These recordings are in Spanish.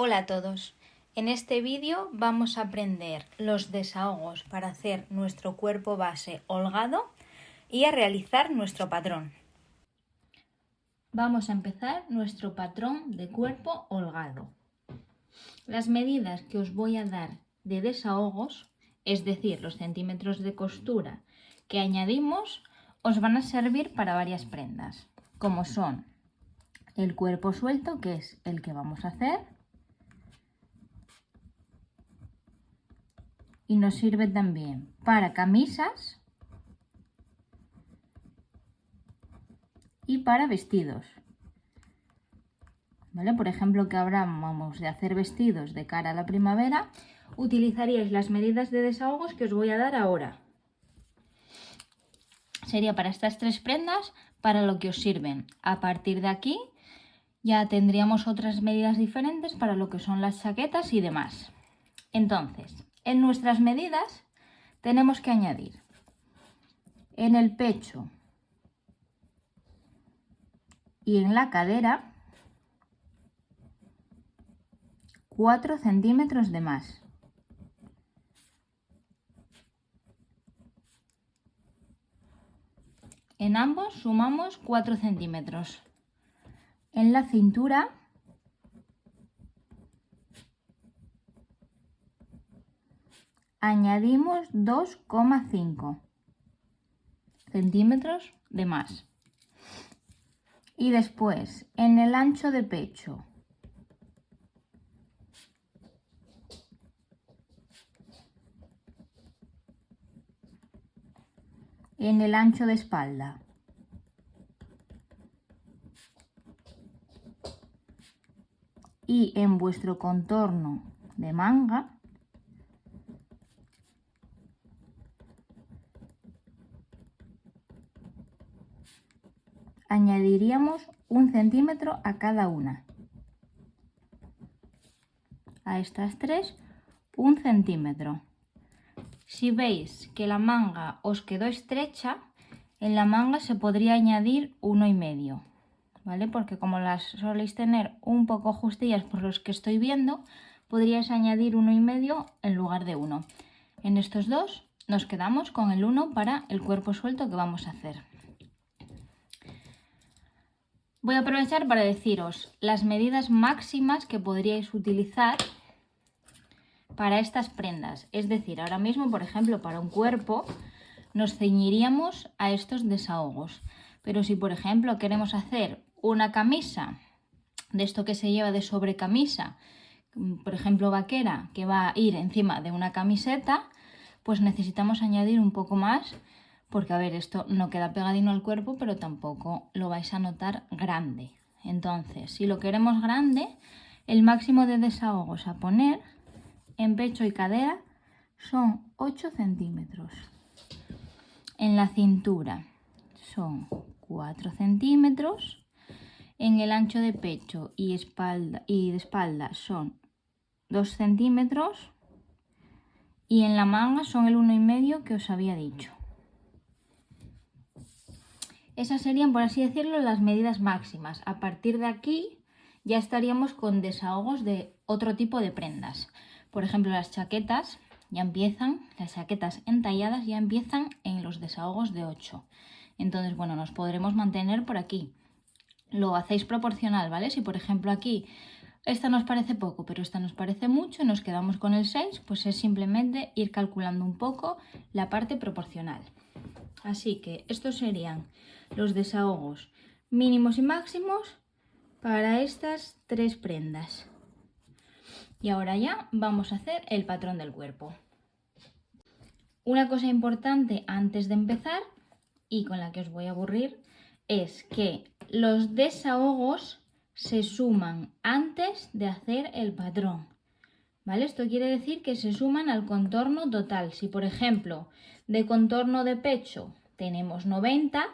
Hola a todos. En este vídeo vamos a aprender los desahogos para hacer nuestro cuerpo base holgado y a realizar nuestro patrón. Vamos a empezar nuestro patrón de cuerpo holgado. Las medidas que os voy a dar de desahogos, es decir, los centímetros de costura que añadimos, os van a servir para varias prendas, como son el cuerpo suelto, que es el que vamos a hacer, y nos sirve también para camisas y para vestidos. ¿Vale? Por ejemplo, que hablamos de hacer vestidos de cara a la primavera, utilizaríais las medidas de desahogos que os voy a dar ahora. Sería para estas tres prendas para lo que os sirven. A partir de aquí ya tendríamos otras medidas diferentes para lo que son las chaquetas y demás. Entonces, en nuestras medidas tenemos que añadir en el pecho y en la cadera 4 centímetros de más. En ambos sumamos 4 centímetros. En la cintura añadimos 2,5 centímetros de más. Y después en el ancho de pecho en el ancho de espalda y en vuestro contorno de manga añadiríamos 1 centímetro a cada una. A estas tres, 1 centímetro. Si veis que la manga os quedó estrecha, en la manga se podría añadir 1,5, ¿vale? Porque como las soléis tener un poco justillas por los que estoy viendo, podríais añadir 1,5 en lugar de 1. En estos dos nos quedamos con el 1 para el cuerpo suelto que vamos a hacer. Voy a aprovechar para deciros las medidas máximas que podríais utilizar para estas prendas. Es decir, ahora mismo, por ejemplo, para un cuerpo nos ceñiríamos a estos desahogos. Pero si, por ejemplo, queremos hacer una camisa, de esto que se lleva de sobrecamisa, por ejemplo, vaquera, que va a ir encima de una camiseta, pues necesitamos añadir un poco más, porque, a ver, esto no queda pegadino al cuerpo, pero tampoco lo vais a notar grande. Entonces, si lo queremos grande, el máximo de desahogos a poner en pecho y cadera son 8 centímetros. En la cintura son 4 centímetros. En el ancho de pecho y de espalda son 2 centímetros. Y en la manga son el 1,5 que os había dicho. Esas serían, por así decirlo, las medidas máximas. A partir de aquí ya estaríamos con desahogos de otro tipo de prendas. Por ejemplo, las chaquetas ya empiezan, las chaquetas entalladas ya empiezan en los desahogos de 8. Entonces, bueno, nos podremos mantener por aquí. Lo hacéis proporcional, ¿vale? Si, por ejemplo, aquí esta nos parece poco, pero esta nos parece mucho, nos quedamos con el 6, pues es simplemente ir calculando un poco la parte proporcional. Así que estos serían los desahogos mínimos y máximos para estas tres prendas. Y ahora ya vamos a hacer el patrón del cuerpo. Una cosa importante antes de empezar, y con la que os voy a aburrir, es que los desahogos se suman antes de hacer el patrón. ¿Vale? Esto quiere decir que se suman al contorno total. Si, por ejemplo, de contorno de pecho tenemos 90,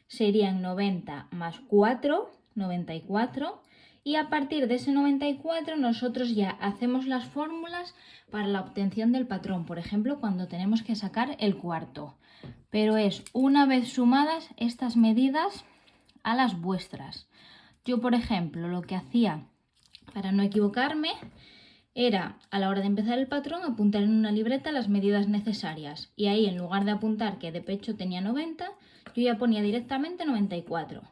serían 90 más 4, 94. Y a partir de ese 94 nosotros ya hacemos las fórmulas para la obtención del patrón. Por ejemplo, cuando tenemos que sacar el cuarto. Pero es una vez sumadas estas medidas a las vuestras. Yo, por ejemplo, lo que hacía para no equivocarme, era a la hora de empezar el patrón apuntar en una libreta las medidas necesarias. Y ahí, en lugar de apuntar que de pecho tenía 90, yo ya ponía directamente 94.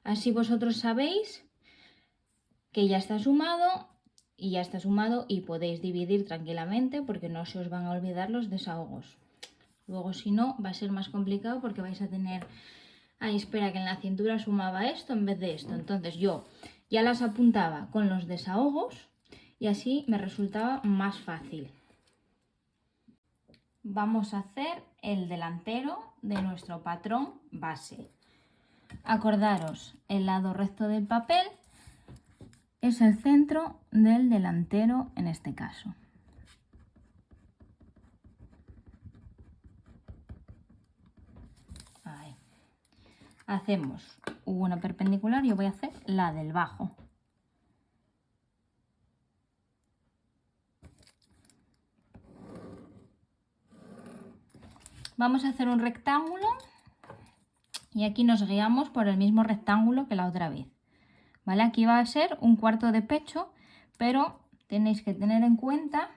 Así vosotros sabéis que ya está sumado y podéis dividir tranquilamente porque no se os van a olvidar los desahogos. Luego, si no, va a ser más complicado porque vais a tener... Ay, espera, que en la cintura sumaba esto en vez de esto. Entonces yo ya las apuntaba con los desahogos y así me resultaba más fácil. Vamos a hacer el delantero de nuestro patrón base. Acordaros, el lado recto del papel es el centro del delantero en este caso. Ahí. Hacemos una perpendicular, yo voy a hacer la del bajo. Vamos a hacer un rectángulo y aquí nos guiamos por el mismo rectángulo que la otra vez. ¿Vale? Aquí va a ser un cuarto de pecho, pero tenéis que tener en cuenta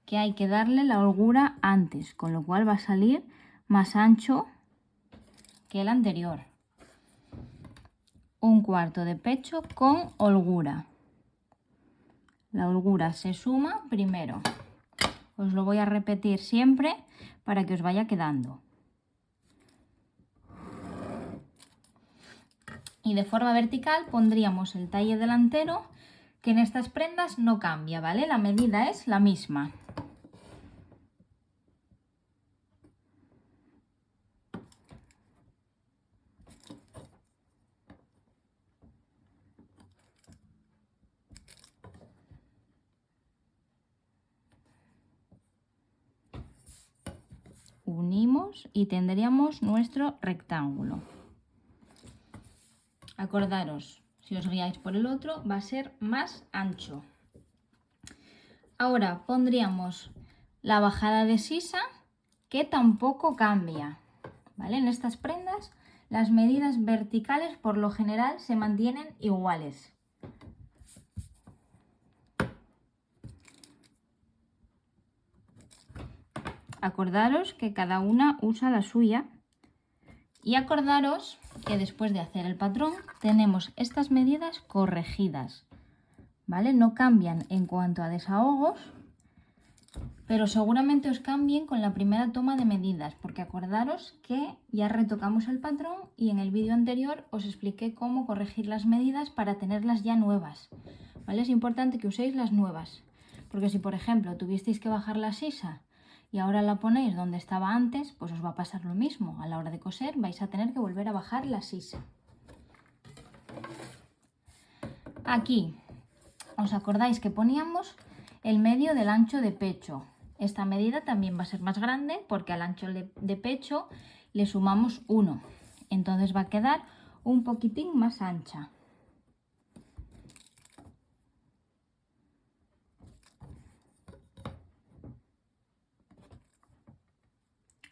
que hay que darle la holgura antes, con lo cual va a salir más ancho que el anterior. Un cuarto de pecho con holgura. La holgura se suma primero. Os lo voy a repetir siempre para que os vaya quedando. Y de forma vertical pondríamos el talle delantero, que en estas prendas no cambia, ¿vale? La medida es la misma. Unimos y tendríamos nuestro rectángulo. Acordaros, si os guiáis por el otro, va a ser más ancho. Ahora pondríamos la bajada de sisa, que tampoco cambia, ¿vale? En estas prendas las medidas verticales por lo general se mantienen iguales. Acordaros que cada una usa la suya. Y acordaros que después de hacer el patrón tenemos estas medidas corregidas, ¿vale? No cambian en cuanto a desahogos, pero seguramente os cambien con la primera toma de medidas, porque acordaros que ya retocamos el patrón y en el vídeo anterior os expliqué cómo corregir las medidas para tenerlas ya nuevas, ¿vale? Es importante que uséis las nuevas, porque si por ejemplo tuvisteis que bajar la sisa y ahora la ponéis donde estaba antes, pues os va a pasar lo mismo. A la hora de coser vais a tener que volver a bajar la sisa. Aquí, ¿os acordáis que poníamos el medio del ancho de pecho? Esta medida también va a ser más grande porque al ancho de pecho le sumamos 1. Entonces va a quedar un poquitín más ancha.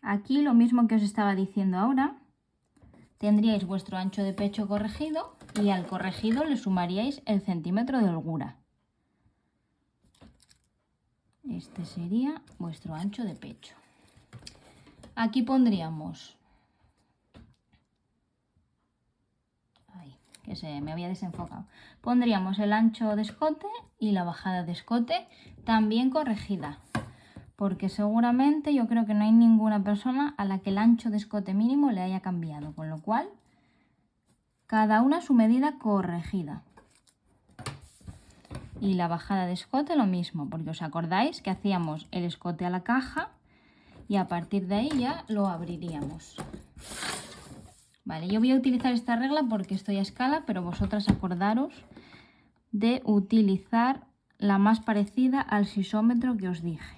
Aquí lo mismo que os estaba diciendo ahora, tendríais vuestro ancho de pecho corregido y al corregido le sumaríais el centímetro de holgura. Este sería vuestro ancho de pecho. Aquí pondríamos... Ay, que se me había desenfocado. Pondríamos el ancho de escote y la bajada de escote también corregida. Porque seguramente yo creo que no hay ninguna persona a la que el ancho de escote mínimo le haya cambiado, con lo cual cada una su medida corregida. Y la bajada de escote lo mismo, porque os acordáis que hacíamos el escote a la caja y a partir de ahí ya lo abriríamos. Vale, yo voy a utilizar esta regla porque estoy a escala, pero vosotras acordaros de utilizar la más parecida al sisómetro que os dije.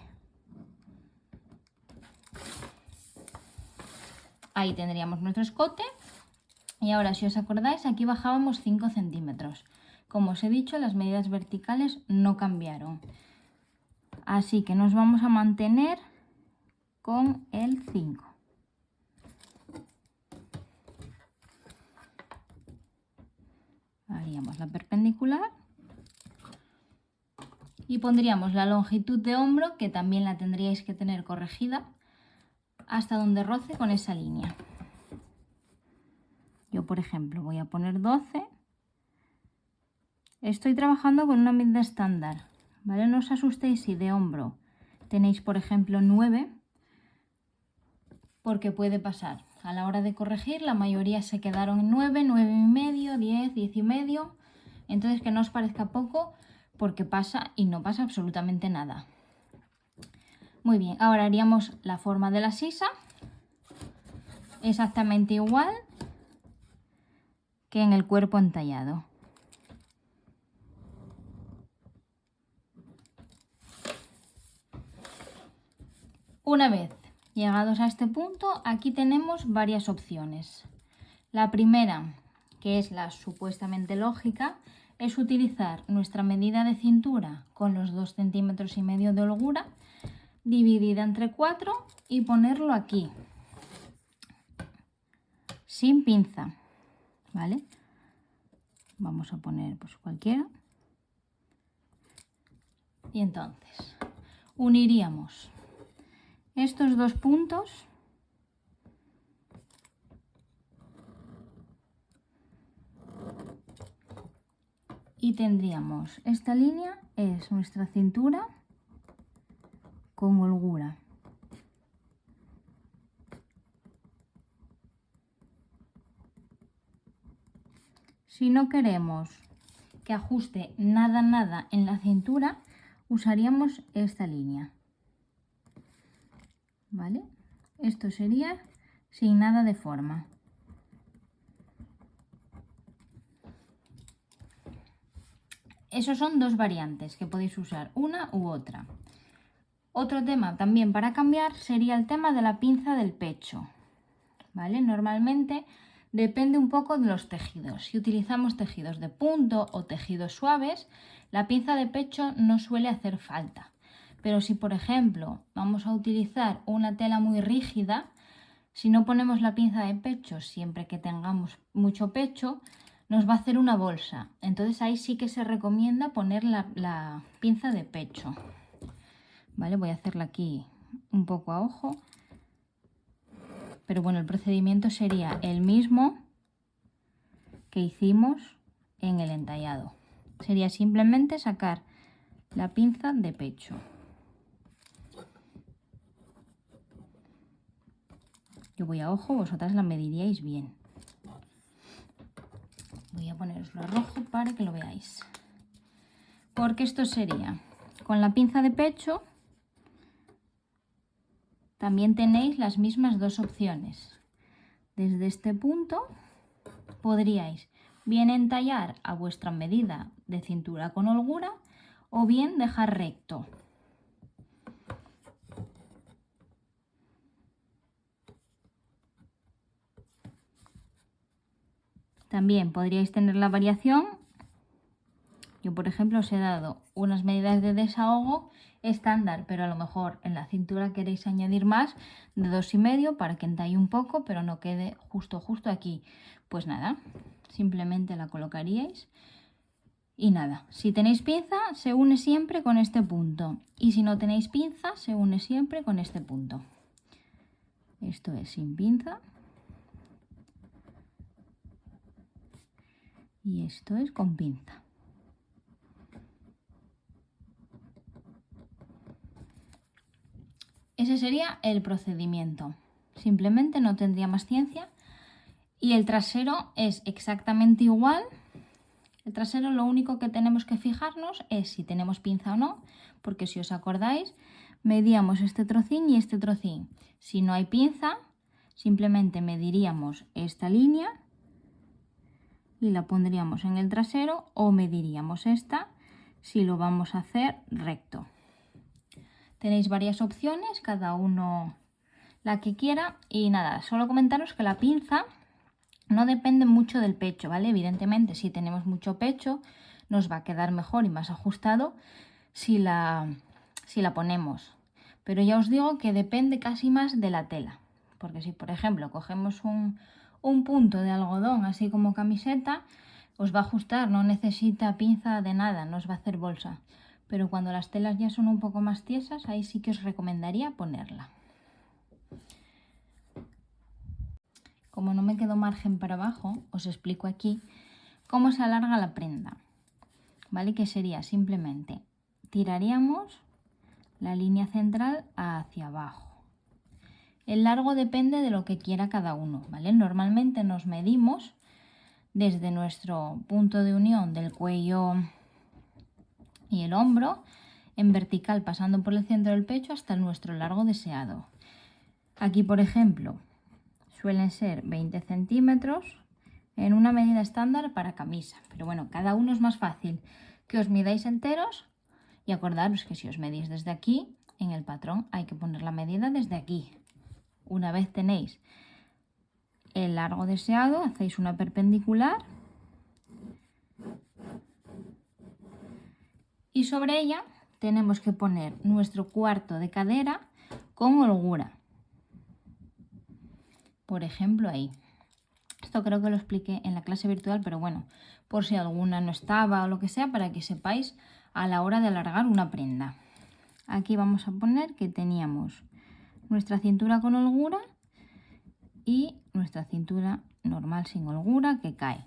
Ahí tendríamos nuestro escote y ahora si os acordáis aquí bajábamos 5 centímetros. Como os he dicho, las medidas verticales no cambiaron, así que nos vamos a mantener con el 5. Haríamos la perpendicular Y pondríamos la longitud de hombro, que también la tendríais que tener corregida, hasta donde roce con esa línea. Yo, por ejemplo, voy a poner 12. Estoy trabajando con una medida estándar, ¿vale? No os asustéis si de hombro tenéis, por ejemplo, 9, porque puede pasar. A la hora de corregir, la mayoría se quedaron en 9, 9 y medio, 10, 10 y medio. Entonces, que no os parezca poco, porque pasa y no pasa absolutamente nada. Muy bien, ahora haríamos la forma de la sisa, exactamente igual que en el cuerpo entallado. Una vez llegados a este punto, aquí tenemos varias opciones. La primera, que es la supuestamente lógica, es utilizar nuestra medida de cintura con los 2,5 centímetros de holgura, dividida entre 4 y ponerlo aquí, sin pinza, ¿vale? Vamos a poner pues cualquiera. Y entonces uniríamos estos dos puntos y tendríamos esta línea, es nuestra cintura con holgura. Si no queremos que ajuste nada en la cintura, usaríamos esta línea, ¿vale? Esto sería sin nada de forma. Esos son dos variantes que podéis usar, una u otra. Otro tema también para cambiar sería el tema de la pinza del pecho, ¿vale? Normalmente depende un poco de los tejidos. Si utilizamos tejidos de punto o tejidos suaves, la pinza de pecho no suele hacer falta. Pero si, por ejemplo, vamos a utilizar una tela muy rígida, si no ponemos la pinza de pecho siempre que tengamos mucho pecho, nos va a hacer una bolsa. Entonces ahí sí que se recomienda poner la pinza de pecho. Vale, voy a hacerla aquí un poco a ojo. Pero bueno, el procedimiento sería el mismo que hicimos en el entallado. Sería simplemente sacar la pinza de pecho. Yo voy a ojo, vosotras la mediríais bien. Voy a poneroslo a rojo para que lo veáis. Porque esto sería con la pinza de pecho. También tenéis las mismas dos opciones. Desde este punto podríais bien entallar a vuestra medida de cintura con holgura o bien dejar recto. También podríais tener la variación. Yo, por ejemplo, os he dado unas medidas de desahogo estándar, pero a lo mejor en la cintura queréis añadir más de 2,5 para que entalle un poco, pero no quede justo aquí. Pues nada, simplemente la colocaríais y nada. Si tenéis pinza, se une siempre con este punto. Y si no tenéis pinza, se une siempre con este punto. Esto es sin pinza. Y esto es con pinza. Ese sería el procedimiento. Simplemente no tendría más ciencia. Y el trasero es exactamente igual. El trasero lo único que tenemos que fijarnos es si tenemos pinza o no, porque si os acordáis, medíamos este trocín y este trocín. Si no hay pinza, simplemente mediríamos esta línea y la pondríamos en el trasero o mediríamos esta si lo vamos a hacer recto. Tenéis varias opciones, cada uno la que quiera. Y nada, solo comentaros que la pinza no depende mucho del pecho, ¿vale? Evidentemente, si tenemos mucho pecho, nos va a quedar mejor y más ajustado si la ponemos. Pero ya os digo que depende casi más de la tela. Porque si, por ejemplo, cogemos un punto de algodón, así como camiseta, os va a ajustar, no necesita pinza de nada, no os va a hacer bolsa. pero cuando las telas ya son un poco más tiesas, ahí sí que os recomendaría ponerla. Como no me quedó margen para abajo, os explico aquí cómo se alarga la prenda, ¿vale? Que sería simplemente tiraríamos la línea central hacia abajo. El largo depende de lo que quiera cada uno, ¿vale? Normalmente nos medimos desde nuestro punto de unión del cuello y el hombro en vertical, pasando por el centro del pecho hasta nuestro largo deseado. Aquí, por ejemplo, suelen ser 20 centímetros en una medida estándar para camisa. Pero bueno, cada uno es más fácil que os midáis enteros y acordaros que si os medís desde aquí, en el patrón hay que poner la medida desde aquí. Una vez tenéis el largo deseado, hacéis una perpendicular y sobre ella tenemos que poner nuestro cuarto de cadera con holgura. Por ejemplo, ahí. Esto creo que lo expliqué en la clase virtual, pero bueno, por si alguna no estaba o lo que sea, para que sepáis a la hora de alargar una prenda. Aquí vamos a poner que teníamos nuestra cintura con holgura y nuestra cintura normal sin holgura que cae,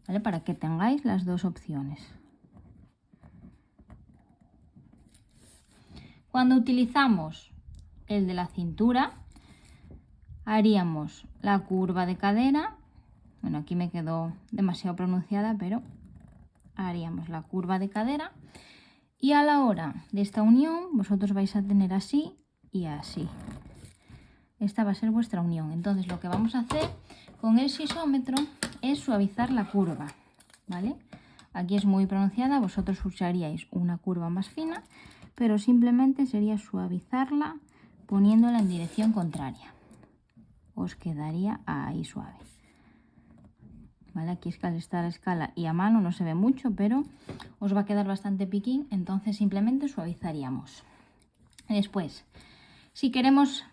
¿vale? Para que tengáis las dos opciones. Cuando utilizamos el de la cintura, haríamos la curva de cadera. Bueno, aquí me quedó demasiado pronunciada, pero haríamos la curva de cadera. Y a la hora de esta unión, vosotros vais a tener así y así. Esta va a ser vuestra unión. Entonces, lo que vamos a hacer con el sisómetro es suavizar la curva, ¿vale? Aquí es muy pronunciada, vosotros usaríais una curva más fina, pero simplemente sería suavizarla poniéndola en dirección contraria. Os quedaría ahí suave. ¿Vale? Aquí está la escala y a mano no se ve mucho, pero os va a quedar bastante piquín, entonces simplemente suavizaríamos. Después, si queremos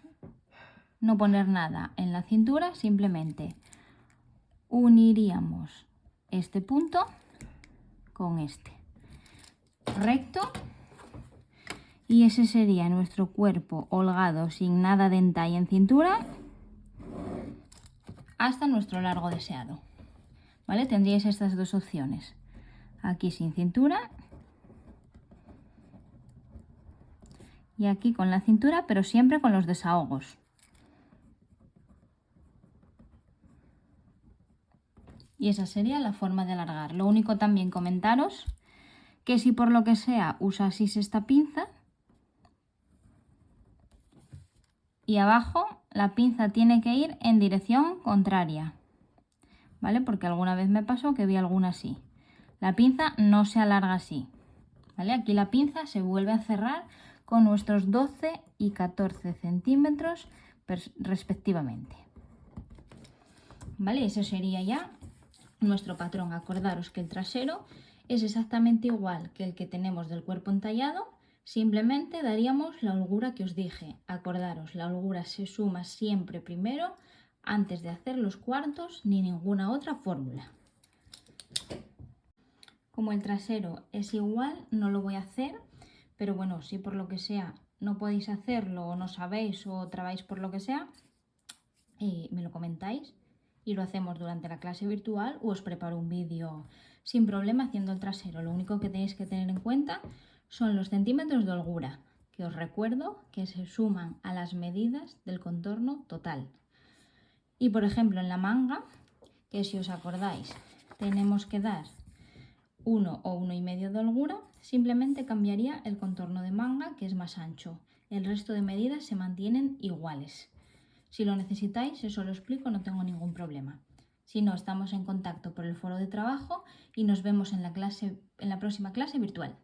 no poner nada en la cintura, simplemente uniríamos este punto con este recto y ese sería nuestro cuerpo holgado sin nada de entalle en cintura hasta nuestro largo deseado, ¿vale? Tendríais estas dos opciones, aquí sin cintura y aquí con la cintura, pero siempre con los desahogos. Y esa sería la forma de alargar. Lo único también comentaros que si por lo que sea usaseis esta pinza y abajo la pinza tiene que ir en dirección contraria, ¿vale? Porque alguna vez me pasó que vi alguna así. La pinza no se alarga así, ¿vale? Aquí la pinza se vuelve a cerrar con nuestros 12 y 14 centímetros respectivamente, ¿vale? Eso sería ya nuestro patrón. Acordaros que el trasero es exactamente igual que el que tenemos del cuerpo entallado, simplemente daríamos la holgura que os dije. Acordaros, la holgura se suma siempre primero antes de hacer los cuartos ni ninguna otra fórmula. Como el trasero es igual, no lo voy a hacer, pero bueno, si por lo que sea no podéis hacerlo o no sabéis o trabáis por lo que sea, me lo comentáis y lo hacemos durante la clase virtual o os preparo un vídeo sin problema haciendo el trasero. Lo único que tenéis que tener en cuenta son los centímetros de holgura, que os recuerdo que se suman a las medidas del contorno total. Y por ejemplo en la manga, que si os acordáis tenemos que dar 1 o 1,5 de holgura, simplemente cambiaría el contorno de manga, que es más ancho. El resto de medidas se mantienen iguales. Si lo necesitáis, eso lo explico, no tengo ningún problema. Si no, estamos en contacto por el foro de trabajo y nos vemos en la próxima clase virtual.